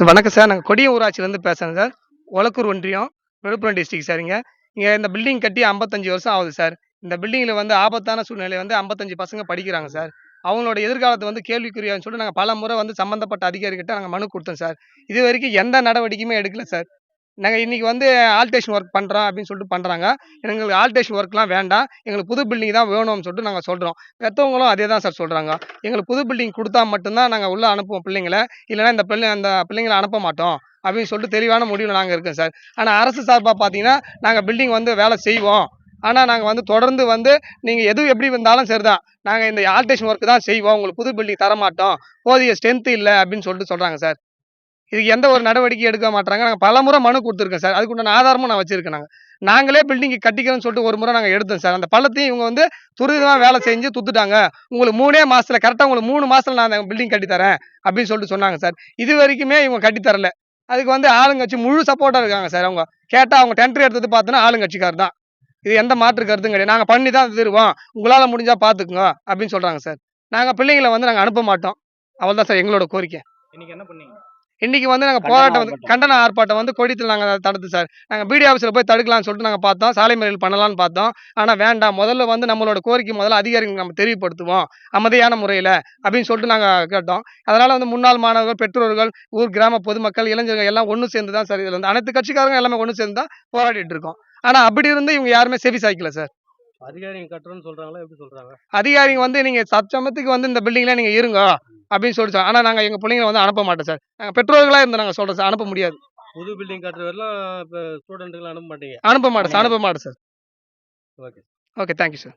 வணக்கம் சார். நாங்க கொடியம் ஊராட்சியிலேருந்து பேசுறேன் சார். ஒலக்கூர் ஒன்றியம், விழுப்புரம் டிஸ்ட்ரிக்ட் சார். இங்க இந்த பில்டிங் கட்டி 55 வருஷம் ஆகுது சார். இந்த பில்டிங்ல ஆபத்தான சூழ்நிலை 55 பசங்க படிக்கிறாங்க சார். அவங்களோட எதிர்காலத்த கேள்விக்குறியான்னு சொல்லிட்டு நாங்க பலமுறை சம்பந்தப்பட்ட அதிகாரிகிட்ட நாங்க மனு குடுத்தோம் சார். இதுவரைக்கும் எந்த நடவடிக்கையுமே எடுக்கல சார். நாங்க இன்னைக்கு ஆல்டேஷன் ஒர்க் பண்றோம் அப்படின்னு சொல்லிட்டு பண்றாங்க. எங்களுக்கு ஆல்டேஷன் ஒர்க்லாம் வேண்டாம். எங்களுக்கு புது பில்டிங் தான் வேணும்னு சொல்லிட்டு நாங்க சொல்றோம். பெத்தவங்களும் அதே தான் சார் சொல்றாங்க. எங்களுக்கு புது பில்டிங் குடுத்தா மட்டும் தான் நாங்க உள்ள அனுப்புவோம் பிள்ளைங்கள. இல்லன்னா அந்த பிள்ளைங்கள அனுப்ப மாட்டோம். அப்படின்னு சொல்லிட்டு தெளிவான முடிவுல நாங்க இருக்கோம் சார். ஆனா அரசு சார்பா பார்த்தீங்கன்னா, நாங்க பில்டிங் வேலை செய்வோம். ஆனா நாங்க தொடர்ந்து நீங்க எது எப்படி வந்தாலும் சரிதான். நாங்க இந்த ஆல்டேஷன் ஒர்க் தான் செய்வோம். உங்களுக்கு புது பில்டிங் தரமாட்டோம். போதிய ஸ்ட்ரென்த் இல்ல அப்படின்னு சொல்லிட்டு சொல்றாங்க சார். இதுக்கு எந்த ஒரு நடவடிக்கையும் எடுக்க மாட்றாங்க. நாங்க பலமுறை மனு குடுத்துருக்கோம் சார். அதுக்குண்டான ஆதாரமும் நான் வச்சிருக்கேன் நாங்க. நாங்களே பில்டிங் கட்டிக்கிறோம்னு சொல்லிட்டு ஒரு முறை நாங்க எடுத்தோம் சார். அந்த பள்ளத்தையும் இவங்க துரிதமா வேலை செஞ்சு துத்துட்டாங்க. உங்களுக்கு 3 மாசத்துல கரெக்ட்டா உங்களுக்கு 3 மாசத்துல நான் அந்த பில்டிங் கட்டி தரேன் அப்படின்னு சொல்லிட்டு சொன்னாங்க சார். இது வரைக்குமே இவங்க கட்டி தரல. அதுக்கு ஆளுங்கட்சி முழு சப்போர்ட்டா இருக்காங்க சார் அவங்க. கேட்டா அவங்க டெண்டர் எடுத்தது பார்த்தோன்னா ஆளுங்கட்சிக்காரர் தான். இது எந்த மாற்று கருத்தும் கிடையாது. நாங்க பண்ணி தான் தருவோம். உங்களால முடிஞ்சா பார்த்துக்குங்க அப்படின்னு சொல்றாங்க சார். நாங்க பிள்ளைங்கள நாங்க அனுப்ப மாட்டோம். அவ்வளவுதான் சார் எங்களோட கோரிக்கை. இன்னைக்கு என்ன பண்ணீங்க? இன்னைக்கு நாங்க போராட்டம் கண்டன ஆர்ப்பாட்டம் கோடியத்தில் நாங்க தடுத்து சார். நாங்க பிடி ஆஃபீஸ்ல போய் தடுக்கலாம்னு சொல்லிட்டு நாங்க பார்த்தோம். சாலை மறியல் பண்ணலாம்னு பார்த்தோம். ஆனா வேண்டாம். முதல்ல நம்மளோட கோரிக்கை அதிகாரிகளுக்கு நம்ம தெரியப்படுத்துவோம். அமைதியான முறையில அப்படின்னு சொல்லிட்டு நாங்க கேட்டோம். அதனால முன்னாள் மாணவர்கள், பெற்றோர்கள், ஊர் கிராம பொதுமக்கள், இளைஞர்கள் எல்லாம் ஒண்ணு சேர்ந்து தான் சார் இதுல அனைத்து கட்சிக்காரங்க எல்லாமே ஒண்ணு சேர்ந்து தான் போராடிட்டு இருக்கோம். ஆனா அப்படி இருந்து இவங்க யாருமே செவி சாய்க்கல சார். அதிகாரிங்க கட்டுறோம்னு சொல்றாங்களா? எப்படி சொல்றாங்க? அதிகாரிங்க நீங்க தற்சமயத்துக்கு இந்த பில்டிங்ல நீங்க இருங்க அப்படின்னு சொல்லிட்டு. ஆனா நாங்க எங்க பிள்ளைங்கள அனுப்ப மாட்டோம் சார். நாங்க பெற்றோர்களா இருந்து நாங்க சொல்றோம் சார். அனுப்ப முடியாது. புது பில்டிங் கட்டுற வரையிலும் இப்ப ஸ்டூடெண்ட்கள அனுப்ப மாட்டீங்க? அனுப்ப மாட்டோம் sir. Okay. Okay. Thank you sir.